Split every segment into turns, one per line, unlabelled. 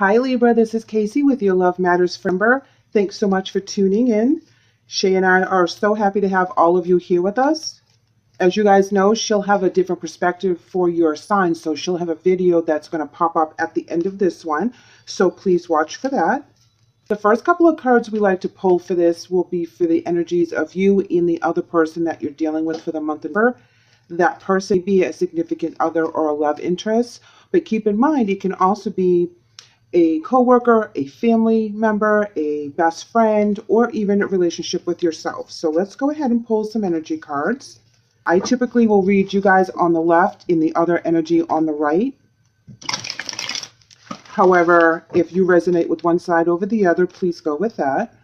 Hi Libra, this is Casey with your Love Matters member. Thanks so much for tuning in. Shay and I are so happy to have all of you here with us. As you guys know, she'll have a different perspective for your sign, so she'll have a video that's going to pop up at the end of this one, so please watch for that. The first couple of cards we like to pull for this will be for the energies of you and the other person that you're dealing with for the month of November. That person may be a significant other or a love interest, but keep in mind it can also be a coworker, a family member, a best friend, or even a relationship with yourself. So let's go ahead and pull some energy cards. I typically will read you guys on the left and the other energy on the right. However, if you resonate with one side over the other, please go with that.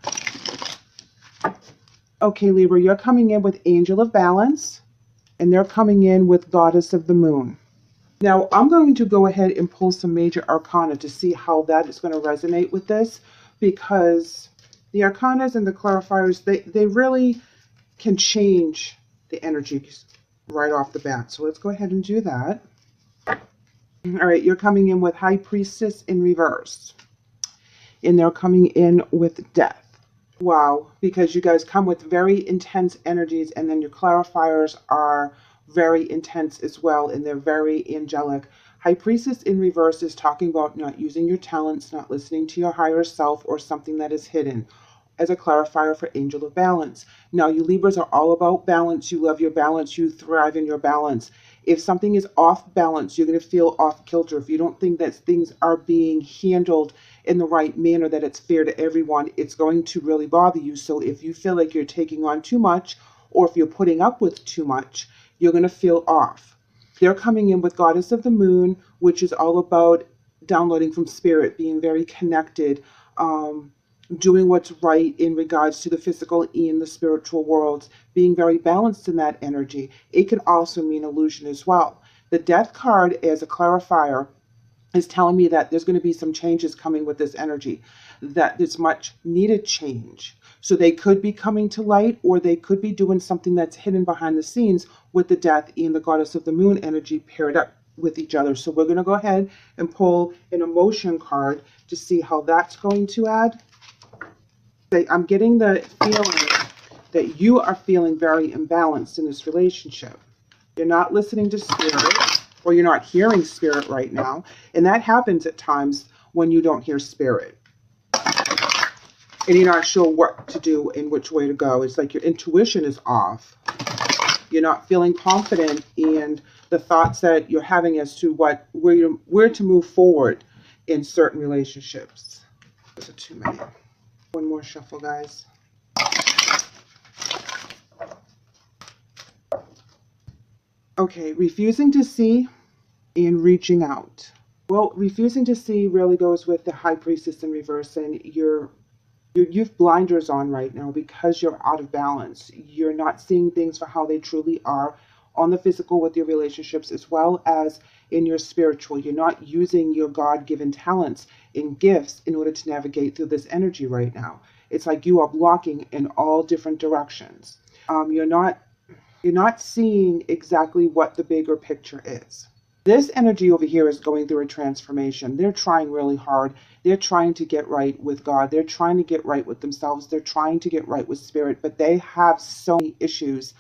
Okay, Libra, you're coming in with Angel of Balance, and they're coming in with Goddess of the Moon. Now, I'm going to go ahead and pull some major arcana to see how that is going to resonate with this, because the arcanas and the clarifiers, they really can change the energies right off the bat. So let's go ahead and do that. All right, you're coming in with High Priestess in reverse, and they're coming in with Death. Wow, because you guys come with very intense energies, and then your clarifiers are very intense as well, and they're very angelic. High Priestess in reverse is talking about not using your talents, not listening to your higher self, or something that is hidden, as a clarifier for Angel of Balance. Now, you Libras are all about balance. You love your balance. You thrive in your balance. If something is off balance, you're going to feel off kilter. If you don't think that things are being handled in the right manner, that it's fair to everyone, it's going to really bother you. So if you feel like you're taking on too much, or if you're putting up with too much, you're going to feel off. They're coming in with Goddess of the Moon, which is all about downloading from spirit, being very connected, doing what's right in regards to the physical and the spiritual worlds, being very balanced in that energy. It can also mean illusion as well. The Death card as a clarifier is telling me that there's going to be some changes coming with this energy, that there's much needed change. So they could be coming to light, or they could be doing something that's hidden behind the scenes with the Death and the Goddess of the Moon energy paired up with each other. So we're going to go ahead and pull an emotion card to see how that's going to add. I'm getting the feeling that you are feeling very imbalanced in this relationship. You're not listening to spirit, or you're not hearing spirit right now. And that happens at times when you don't hear spirit, and you're not sure what to do and which way to go. It's like your intuition is off. You're not feeling confident in the thoughts that you're having as to where to move forward in certain relationships. Those are too many. One more shuffle, guys. Okay, refusing to see and reaching out. Well, refusing to see really goes with the High Priestess in reverse, and you've blinders on right now because you're out of balance. You're not seeing things for how they truly are on the physical with your relationships, as well as in your spiritual. You're not using your God-given talents and gifts in order to navigate through this energy right now. It's like you are blocking in all different directions. You're not seeing exactly what the bigger picture is. This energy over here is going through a transformation. They're trying really hard. They're trying to get right with God. They're trying to get right with themselves. They're trying to get right with spirit, but they have so many issues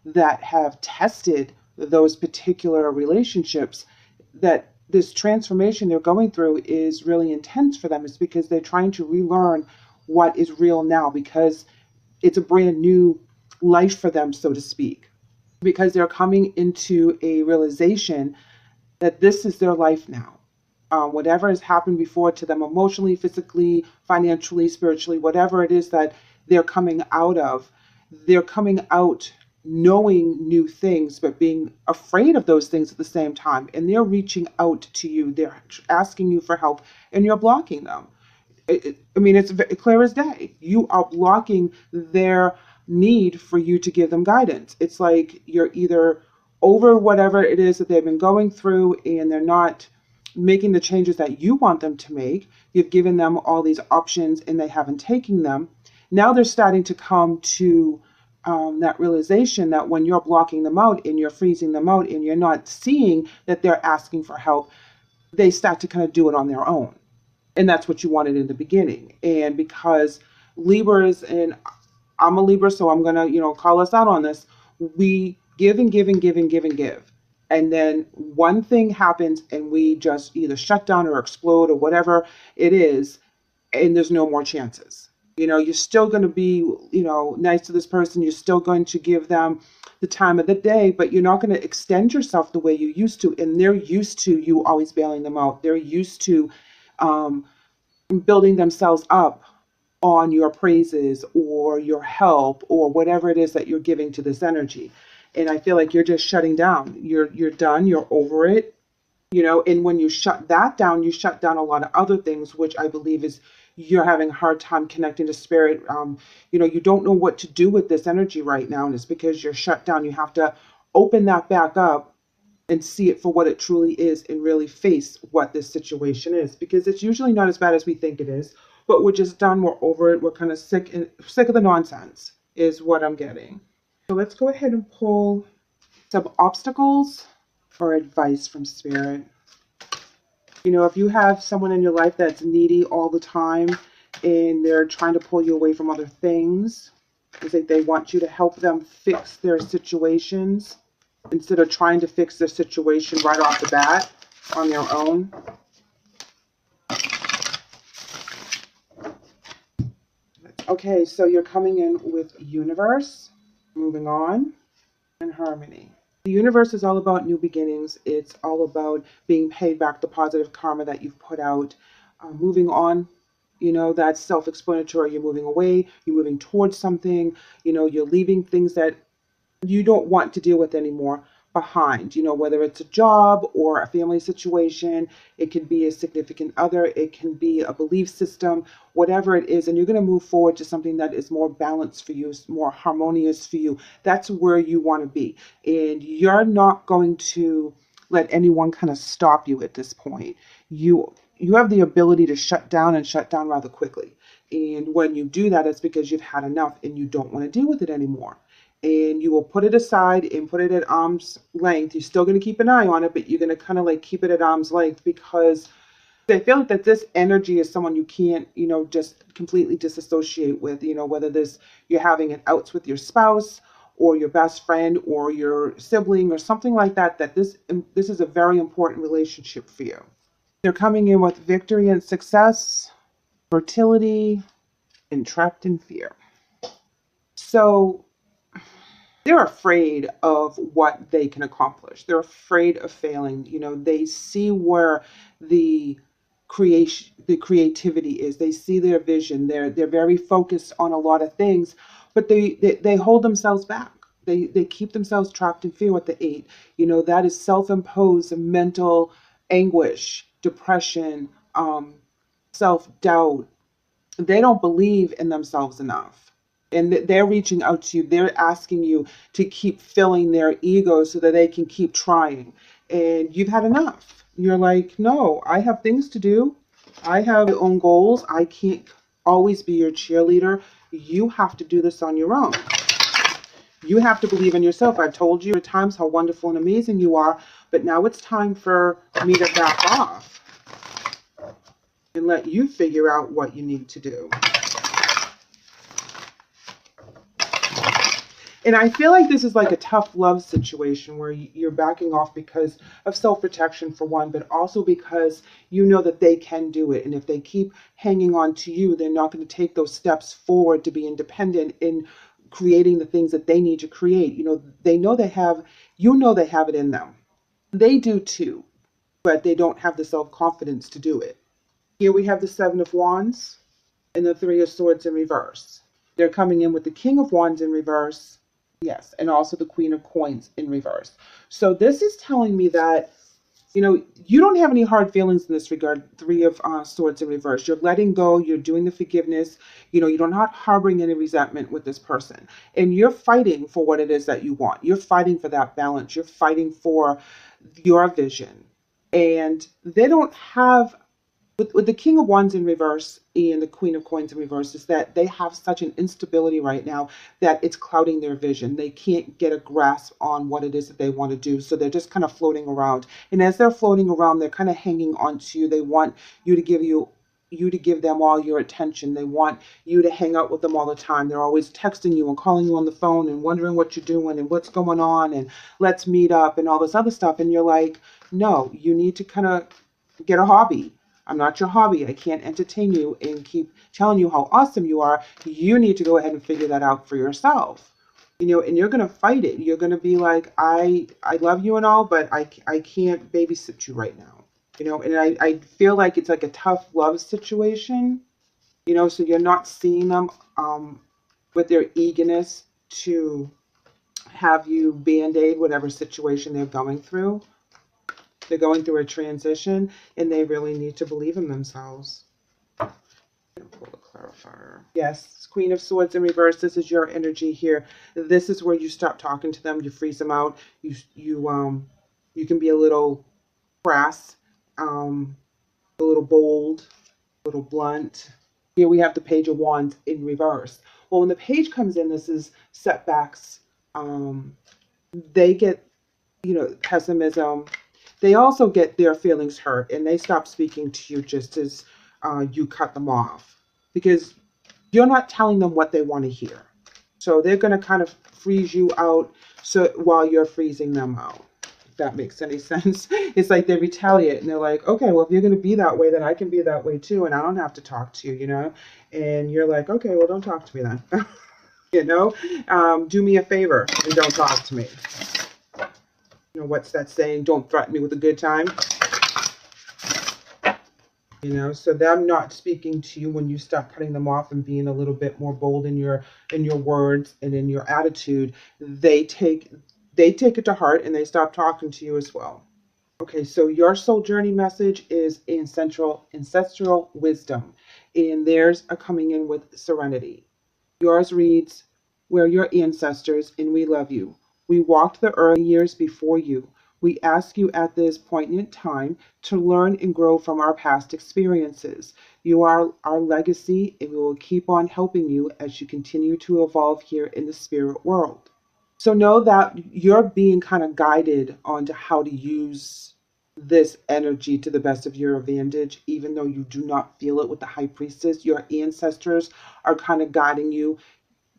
that have tested those particular relationships, that this transformation they're going through is really intense for them. It's because they're trying to relearn what is real now, because it's a brand new life for them, so to speak, because they're coming into a realization that this is their life now. Whatever has happened before to them emotionally, physically, financially, spiritually, whatever it is that they're coming out of, they're coming out knowing new things, but being afraid of those things at the same time. And they're reaching out to you. They're asking you for help, and you're blocking them. It's clear as day. You are blocking their need for you to give them guidance. It's like you're either over whatever it is that they've been going through, and they're not making the changes that you want them to make. You've given them all these options, and they haven't taken them. Now they're starting to come to that realization that when you're blocking them out and you're freezing them out and you're not seeing that they're asking for help, they start to kind of do it on their own. And that's what you wanted in the beginning. And because Libras, and I'm a Libra, so I'm going to, call us out on this. We give and give and give and give and give. And then one thing happens and we just either shut down or explode or whatever it is, and there's no more chances. You're still going to be, nice to this person. You're still going to give them the time of the day, but you're not going to extend yourself the way you used to. And they're used to you always bailing them out. They're used to um, building themselves up on your praises or your help or whatever it is that you're giving to this energy. And I feel like you're just shutting down. You're done. You're over it. And when you shut that down, you shut down a lot of other things, which I believe is you're having a hard time connecting to spirit. You don't know what to do with this energy right now, and it's because you're shut down. You have to open that back up and see it for what it truly is and really face what this situation is, because it's usually not as bad as we think it is, but we're just done. We're over it. We're kind of sick of the nonsense is what I'm getting. So let's go ahead and pull some obstacles or advice from spirit. If you have someone in your life that's needy all the time and they're trying to pull you away from other things, it's like they want you to help them fix their situations instead of trying to fix their situation right off the bat on their own. Okay, so you're coming in with universe, moving on, and harmony. The universe is all about new beginnings. It's all about being paid back the positive karma that you've put out, moving on. That's self-explanatory. You're moving away, you're moving towards something, you're leaving things that you don't want to deal with anymore behind, whether it's a job or a family situation. It can be a significant other, it can be a belief system, whatever it is, and you're going to move forward to something that is more balanced for you, more harmonious for you. That's where you want to be, and you're not going to let anyone kind of stop you at this point. You have the ability to shut down and shut down rather quickly, and when you do that, it's because you've had enough and you don't want to deal with it anymore, and you will put it aside and put it at arm's length. You're still going to keep an eye on it, but you're going to kind of like keep it at arm's length, because I feel like that this energy is someone you can't, just completely disassociate with, whether you're having an outs with your spouse or your best friend or your sibling or something like that, that this is a very important relationship for you. They're coming in with victory and success, fertility, and trapped in fear. So they're afraid of what they can accomplish. They're afraid of failing. They see where the creativity is. They see their vision. They're very focused on a lot of things, but they hold themselves back. They keep themselves trapped in fear with the 8. That is self-imposed mental anguish, depression, self-doubt. They don't believe in themselves enough. And they're reaching out to you. They're asking you to keep filling their ego so that they can keep trying. And you've had enough. You're like, no, I have things to do. I have my own goals. I can't always be your cheerleader. You have to do this on your own. You have to believe in yourself. I've told you at times how wonderful and amazing you are, but now it's time for me to back off and let you figure out what you need to do. And I feel like this is like a tough love situation where you're backing off because of self-protection for one, but also because you know that they can do it. And if they keep hanging on to you, they're not going to take those steps forward to be independent in creating the things that they need to create. They know they have, they have it in them. They do too, but they don't have the self-confidence to do it. Here we have the 7 of Wands and the 3 of Swords in reverse. They're coming in with the King of Wands in reverse. Yes, and also the Queen of Coins in reverse. So this is telling me that, you don't have any hard feelings in this regard. 3 of Swords in reverse. You're letting go. You're doing the forgiveness. You're not harboring any resentment with this person. And you're fighting for what it is that you want. You're fighting for that balance. You're fighting for your vision. And they don't have, with the King of Wands in reverse and the Queen of Coins in reverse, is that they have such an instability right now that it's clouding their vision. They can't get a grasp on what it is that they want to do. So they're just kind of floating around. And as they're floating around, they're kind of hanging on to you. They want you to give you you to give them all your attention. They want you to hang out with them all the time. They're always texting you and calling you on the phone and wondering what you're doing and what's going on and let's meet up and all this other stuff. And you're like, no, you need to kind of get a hobby. I'm not your hobby. I can't entertain you and keep telling you how awesome you are. You need to go ahead and figure that out for yourself. And you're going to fight it. You're going to be like, I love you and all, but I can't babysit you right now. And I feel like it's like a tough love situation, so you're not seeing them with their eagerness to have you band-aid whatever situation they're going through. They're going through a transition and they really need to believe in themselves. Pull the clarifier. Yes, Queen of Swords in reverse. This is your energy here. This is where you stop talking to them. You freeze them out. You can be a little crass, a little bold, a little blunt. Here we have the Page of Wands in reverse. Well, when the page comes in, this is setbacks. They get, pessimism. They also get their feelings hurt and they stop speaking to you just as you cut them off because you're not telling them what they want to hear. So they're going to kind of freeze you out while you're freezing them out. If that makes any sense. It's like they retaliate and they're like, okay, well, if you're going to be that way, then I can be that way too. And I don't have to talk to you, And you're like, okay, well, don't talk to me then. Do me a favor and don't talk to me. What's that saying? Don't threaten me with a good time. So them not speaking to you when you start cutting them off and being a little bit more bold in your words and in your attitude, they take it to heart and they stop talking to you as well. Okay, so your soul journey message is ancestral wisdom, and theirs are coming in with serenity. Yours reads, "We're your ancestors and we love you. We walked the early years before you. We ask you at this poignant time to learn and grow from our past experiences. You are our legacy and we will keep on helping you as you continue to evolve here in the spirit world." So know that you're being kind of guided onto how to use this energy to the best of your advantage, even though you do not feel it with the High Priestess. Your ancestors are kind of guiding you.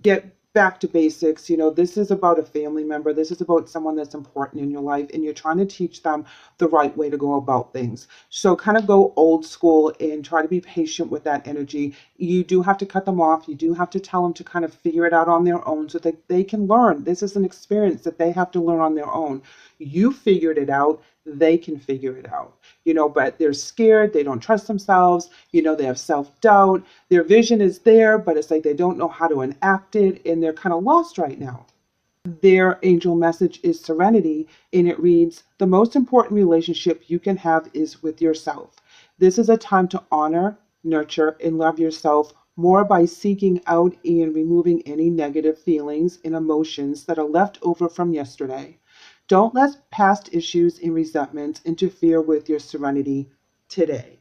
Get back to basics. This is about a family member. This is about someone that's important in your life, and you're trying to teach them the right way to go about things. So kind of go old school and try to be patient with that energy. You do have to cut them off. You do have to tell them to kind of figure it out on their own so that they can learn. This is an experience that they have to learn on their own. You figured it out. They can figure it out, but they're scared. They don't trust themselves. They have self-doubt. Their vision is there, but it's like they don't know how to enact it, and they're kind of lost right now. Their angel message is serenity, and it reads, "The most important relationship you can have is with yourself. This is a time to honor, nurture, and love yourself more by seeking out and removing any negative feelings and emotions that are left over from yesterday. Don't let past issues and resentments interfere with your serenity today."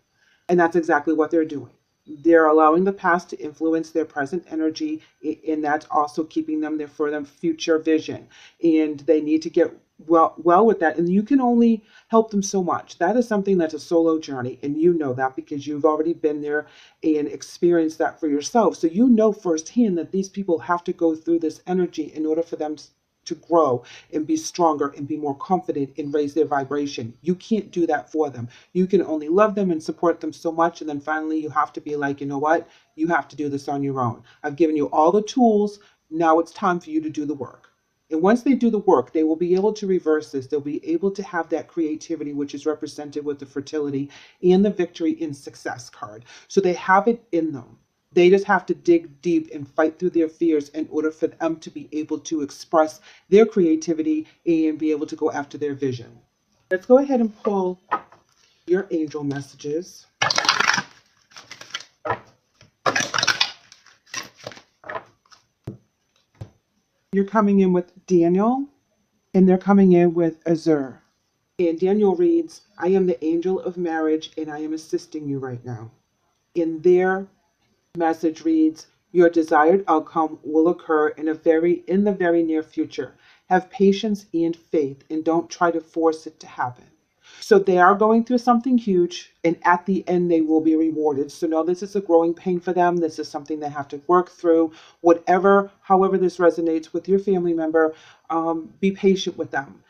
And that's exactly what they're doing. They're allowing the past to influence their present energy, and that's also keeping them there for their future vision. And they need to get well with that. And you can only help them so much. That is something that's a solo journey. And you know that because you've already been there and experienced that for yourself. So you know firsthand that these people have to go through this energy in order for them to grow and be stronger and be more confident and raise their vibration. You can't do that for them. You can only love them and support them so much. And then finally you have to be like, you know what? You have to do this on your own. I've given you all the tools. Now it's time for you to do the work. And once they do the work, they will be able to reverse this. They'll be able to have that creativity, which is represented with the fertility and the victory in success card. So they have it in them. They just have to dig deep and fight through their fears in order for them to be able to express their creativity and be able to go after their vision. Let's go ahead and pull your angel messages. You're coming in with Daniel, and they're coming in with Azure. And Daniel reads, "I am the angel of marriage, and I am assisting you right now." In their message reads, "Your desired outcome will occur in the very near future. Have patience and faith, and don't try to force it to happen." So they are going through something huge, and at the end, they will be rewarded. So no, this is a growing pain for them. This is something they have to work through. However this resonates with your family member, be patient with them.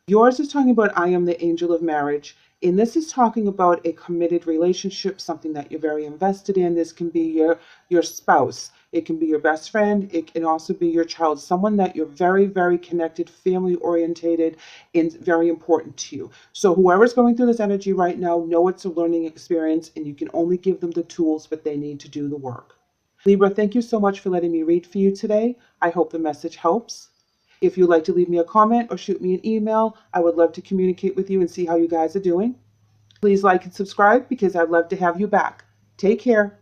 Yours is talking about I am the angel of marriage. And this is talking about a committed relationship, something that you're very invested in. This can be your spouse. It can be your best friend. It can also be your child, someone that you're very, very connected, family orientated, and very important to you. So whoever's going through this energy right now, know it's a learning experience, and you can only give them the tools, but they need to do the work. Libra, thank you so much for letting me read for you today. I hope the message helps. If you'd like to leave me a comment or shoot me an email, I would love to communicate with you and see how you guys are doing. Please like and subscribe because I'd love to have you back. Take care.